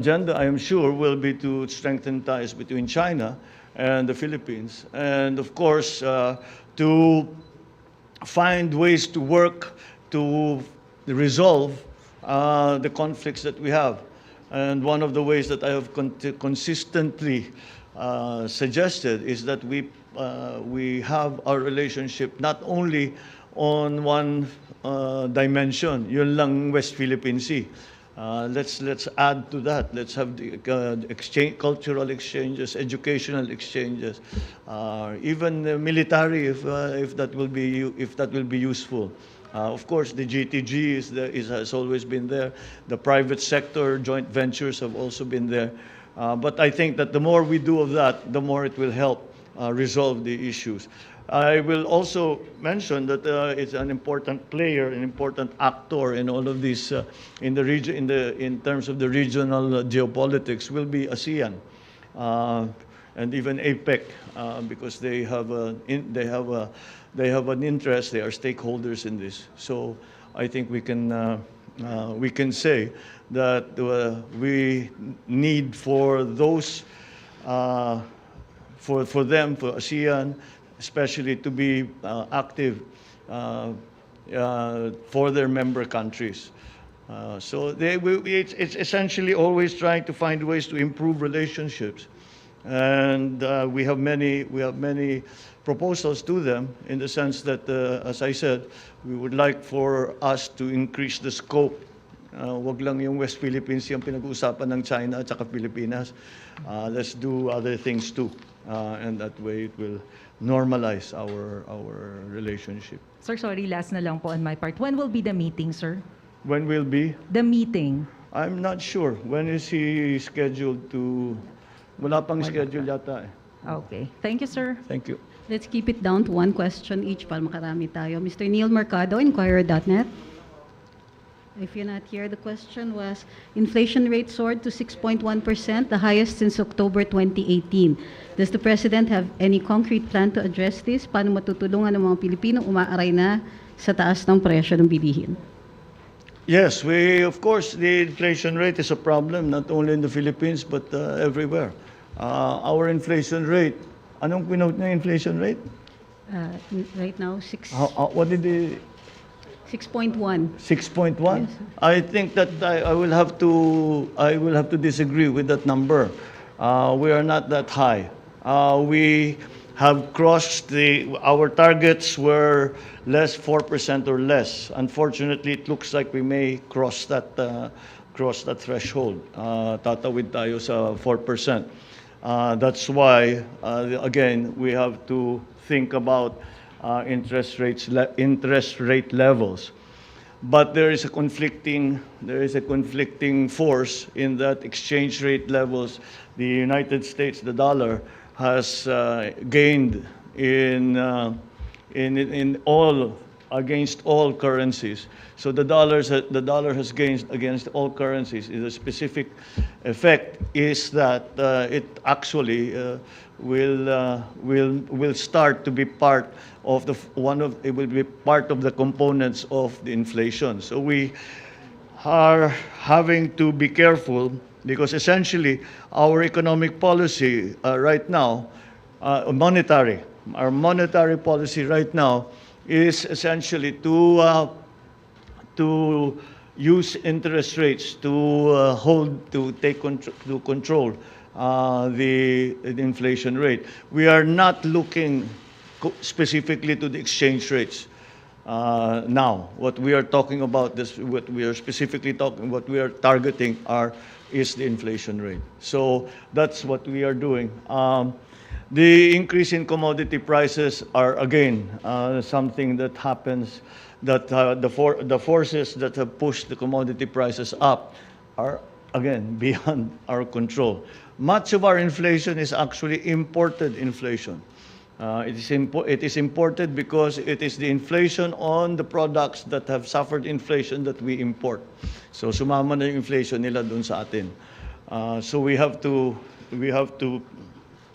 agenda, I am sure, will be to strengthen ties between China and the Philippines, and of course, to find ways to work to resolve the conflicts that we have. And one of the ways that I have consistently suggested is that we have our relationship not only on one dimension, yun lang West Philippine Sea. Let's add to that. Let's have the cultural exchanges, educational exchanges, even military, if that will be useful. Of course, the GTG has always been there. The private sector joint ventures have also been there. But I think that the more we do of that, the more it will help resolve the issues. I will also mention that it's an important player, an important actor in all of these in the region, in terms of the regional geopolitics, will be ASEAN and even APEC, because they have an interest. They are stakeholders in this. So I think we can say that we need for those for ASEAN, especially to be active for their member countries. So it's essentially always trying to find ways to improve relationships, and we have many proposals to them, in the sense that, as I said, we would like for us to increase the scope. Wag lang yung West Philippines yung pinag-uusapan ng China at saka Pilipinas. Let's do other things too, and that way it will normalize our relationship. Sir, sorry, last na lang po on my part. When will be the meeting, sir? When will be? The meeting. I'm not sure. When is he scheduled to? Wala pang schedule yata eh. Okay. Thank you, sir. Thank you. Let's keep it down to one question each para makarami tayo. Mr. Neil Mercado, INQUIRER.net. If you're not here, the question was, inflation rate soared to 6.1%, the highest since October 2018. Does the President have any concrete plan to address this? Paano matutulungan ng mga Pilipino umaaray na sa taas ng presyo ng bilihin? Yes, of course, the inflation rate is a problem, not only in the Philippines, but everywhere. Our inflation rate, anong pinote na inflation rate? Right now, What did the 6.1. 6.1? Yes. I think that I will have to disagree with that number. We are not that high. We have crossed our targets were less 4% or less. Unfortunately, it looks like we may cross that threshold. Tatawid tayo sa 4%. That's why again we have to think about interest rate levels. But there is a conflicting force in that exchange rate levels. The United States, the dollar, has gained in all against all currencies. So the dollar has gained against all currencies. The specific effect is that it actually will start to be part of it will be part of the components of the inflation. So we are having to be careful, because essentially our economic policy right now, our monetary policy right now is essentially to use interest rates to control the inflation rate. We are not looking specifically to the exchange rates now. What we are talking about, what we are targeting is the inflation rate. So that's what we are doing. The increase in commodity prices are again something that happens, that the forces that have pushed the commodity prices up are again beyond our control. Much of our inflation is actually imported inflation. It is imported because it is the inflation on the products that have suffered inflation that we import. So sumama na yung inflation nila dun sa atin. So we have to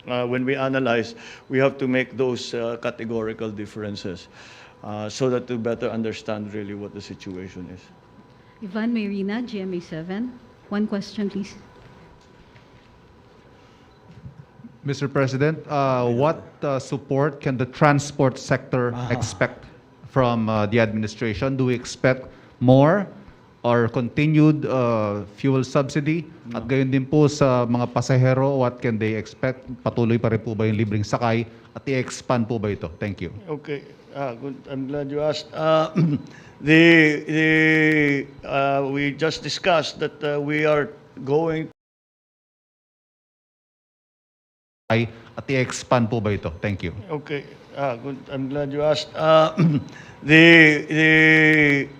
when we analyze, we have to make those categorical differences so that to better understand really what the situation is. Ivan Mayrina, GMA7. One question, please. Mr. President, what support can the transport sector expect from the administration? Do we expect more or continued fuel subsidy? At gayon din po sa mga pasahero, what can they expect? Patuloy pa rin po ba yung libreng sakay? At i-expand po ba ito? Thank you. Okay, good. I'm glad you asked. We just discussed that we are going. At i-expand po ba ito? Thank you. Okay, good. I'm glad you asked. We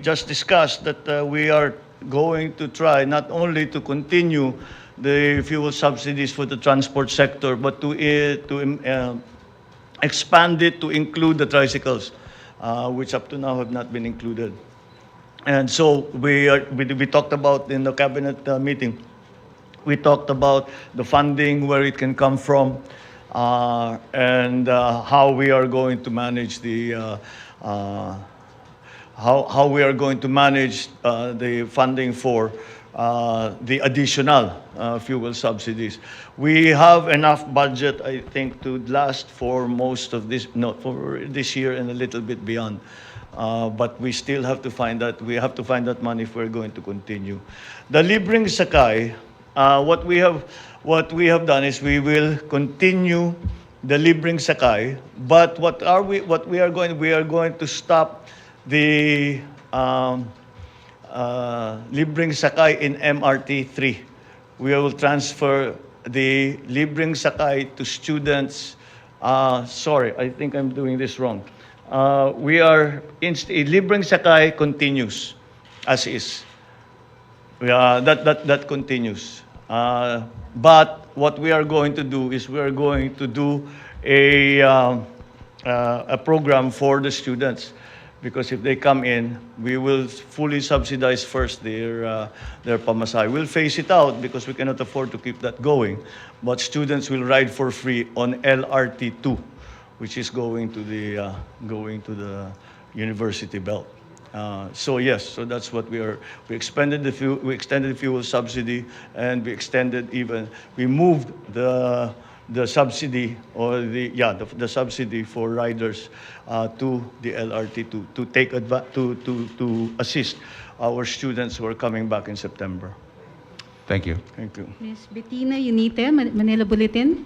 just discussed that we are going to try not only to continue the fuel subsidies for the transport sector, but to expand it to include the tricycles, which up to now have not been included. And so we talked about in the cabinet meeting. We talked about the funding, where it can come from, and how we are going to manage the how we are going to manage the funding for the additional fuel subsidies. We have enough budget, I think, to last for most of this, not for this year and a little bit beyond. But we still have to find that. We have to find that money if we're going to continue. The libreng sakay. What we have done is we will continue the libreng sakay, but we are going to stop the libreng sakay in MRT 3. We will transfer the libreng sakay to students. Sorry, I think I'm doing this wrong. Libreng sakay continues as is. That continues. But what we are going to do is we are going to do a program for the students, because if they come in, we will fully subsidize first their pamasahe. We'll phase it out because we cannot afford to keep that going. But students will ride for free on LRT 2, which is going to the university belt. So yes, so that's what we extended the fuel subsidy, and we moved the subsidy or the subsidy for riders to the LRT to assist our students who are coming back in September. Thank you. Thank you. Ms. Bettina Unite, Manila Bulletin.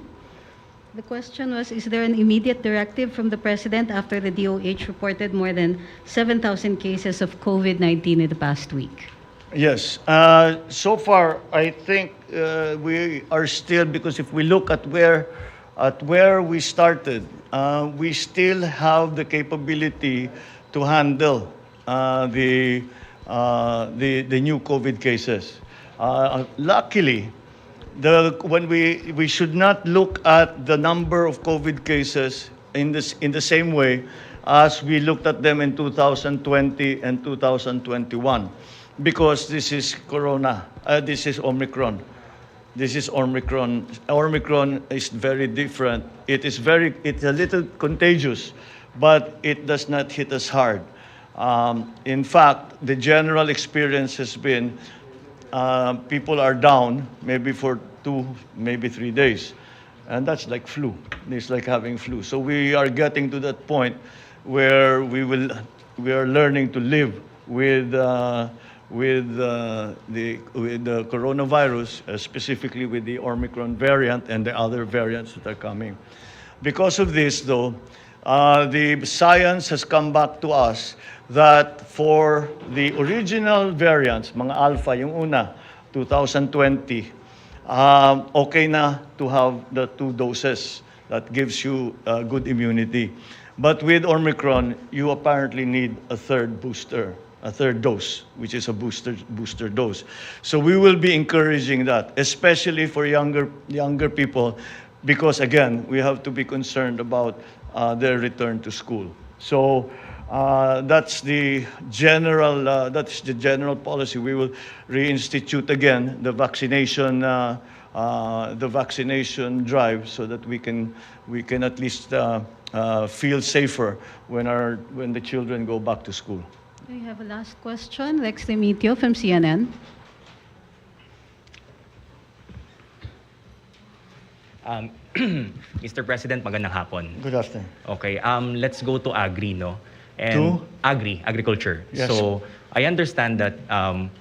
The question was, is there an immediate directive from the President after the DOH reported more than 7,000 cases of COVID-19 in the past week? Yes. So far, I think we are still, because if we look at where we started, we still have the capability to handle the new COVID cases. Luckily, when we should not look at the number of COVID cases in the same way as we looked at them in 2020 and 2021, because this is Corona, this is Omicron. This is Omicron. Omicron is very different. It's a little contagious, but it does not hit us hard. In fact, the general experience has been people are down maybe for 2, maybe 3 days. And that's like flu. It's like having flu. So we are getting to that point where we are learning to live with the coronavirus, specifically with the Omicron variant and the other variants that are coming. Because of this, though, the science has come back to us that for the original variants, mga alpha, yung una, 2020, okay na to have the 2 doses. That gives you good immunity. But with Omicron, you apparently need a third dose, which is a booster dose. So we will be encouraging that, especially for younger people, because again, we have to be concerned about their return to school. So that's the general policy. We will reinstitute again the vaccination drive, so that we can at least feel safer when the children go back to school. We have a last question. Rex Demitio from CNN. Um, Mr. President, magandang hapon. Good afternoon. Okay, let's go to agri, no? To? Agriculture. Yes. So, I understand that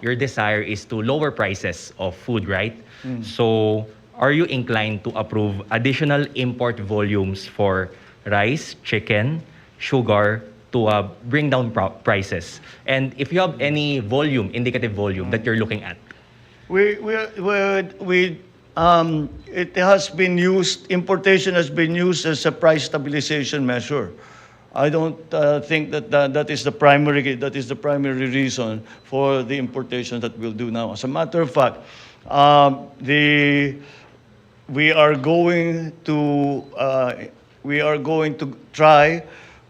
your desire is to lower prices of food, right? So, are you inclined to approve additional import volumes for rice, chicken, sugar to bring down prices? And if you have any volume, indicative volume that you're looking at? It has been used, importation has been used as a price stabilization measure. I don't think that is the primary reason for the importation that we'll do now. As a matter of fact, we are going to try.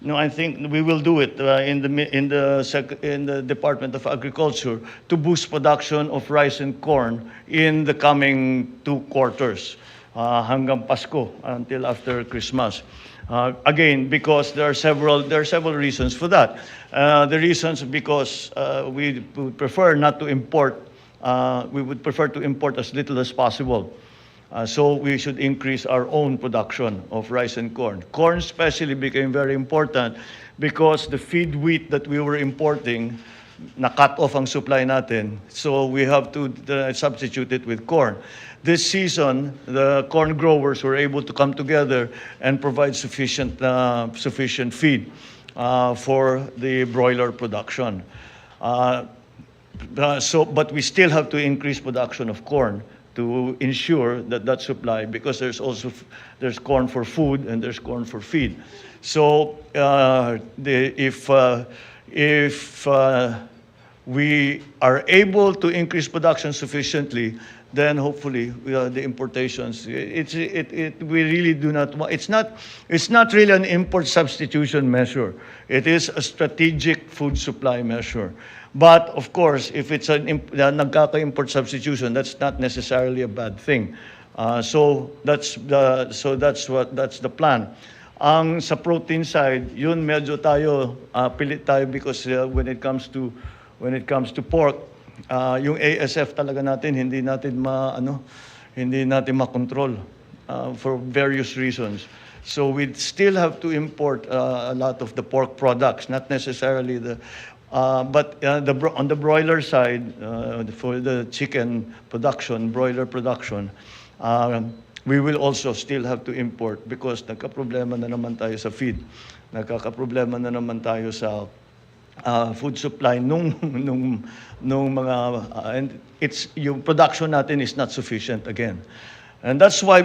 No, I think we will do it in the Department of Agriculture to boost production of rice and corn in the coming 2 quarters, hanggang Pasko until after Christmas. Again, because there are several reasons for that. The reasons because we would prefer not to import. We would prefer to import as little as possible. So we should increase our own production of rice and corn. Corn especially became very important because the feed wheat that we were importing, na-cut off ang supply natin. So we have to substitute it with corn. This season, the corn growers were able to come together and provide sufficient feed for the broiler production. But we still have to increase production of corn to ensure that supply, because there's corn for food and there's corn for feed. So if we are able to increase production sufficiently, then hopefully the importations. We really do not want. It's not really an import substitution measure. It is a strategic food supply measure. But of course, if it's nagkaka-import substitution, that's not necessarily a bad thing. So that's the plan. Ang sa protein side, yun medyo tayo pilit tayo because when it comes to pork, yung ASF talaga natin hindi natin makontrol for various reasons. So we still have to import a lot of the pork products, not necessarily but on the broiler side, for the chicken production, broiler production, we will also still have to import because nagka-problema na naman tayo sa feed. Nagkaka-problema na naman tayo sa food supply nung mga and yung production natin is not sufficient again. And that's why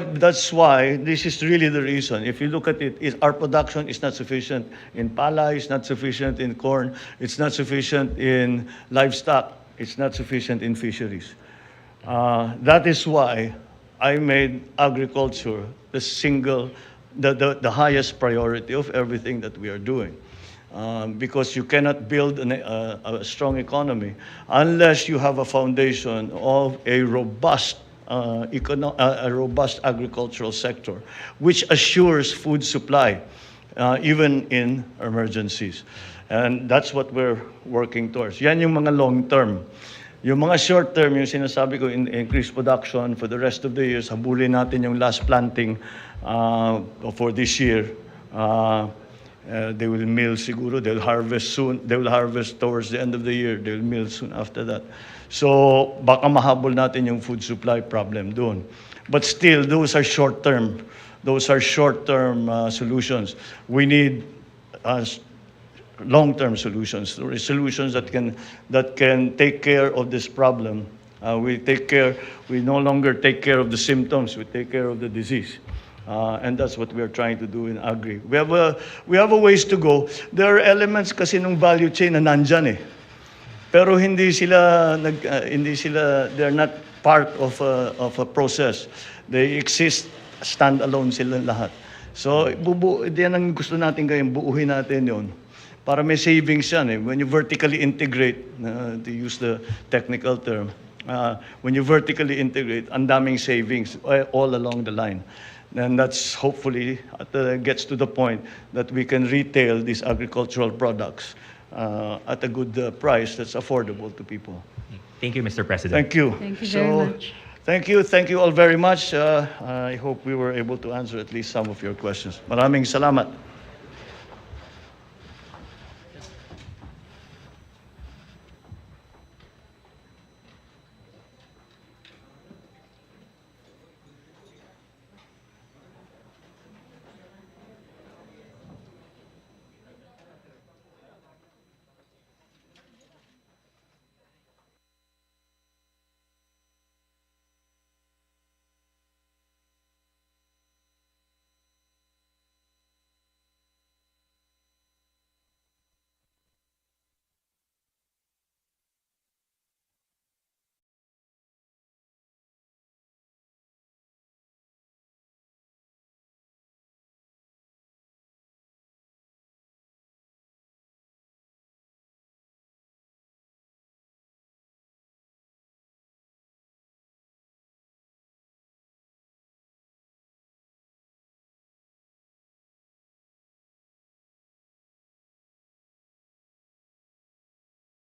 this is really the reason. If you look at it, our production is not sufficient in palay, it's not sufficient in corn, it's not sufficient in livestock, it's not sufficient in fisheries. That is why I made agriculture the highest priority of everything that we are doing. Because you cannot build a strong economy unless you have a foundation of a robust agricultural sector, which assures food supply, even in emergencies. And that's what we're working towards. Yan yung mga long term. Yung mga short term, yung sinasabi ko, increase production for the rest of the years, habulin natin yung last planting for this year. They will mill siguro, they'll harvest soon, they will harvest towards the end of the year, they'll mill soon after that. So baka mahabol natin yung food supply problem doon. But still, those are short-term solutions. We need long-term solutions that can take care of this problem. We no longer take care of the symptoms, we take care of the disease. And that's what we are trying to do in agri. We have a ways to go. There are elements kasi ng value chain na nandyan eh. Pero they're not part of a process. They exist standalone sila lahat. So diyan ang gusto natin gawin, buuhin natin 'yon. Para may savings yan eh. When you vertically integrate, to use the technical term, when you vertically integrate, ang daming savings all along the line. And that's hopefully gets to the point that we can retail these agricultural products at a good price that's affordable to people. Thank you, Mr. President. Thank you. Thank you very much. Thank you all very much. I hope we were able to answer at least some of your questions. Maraming salamat.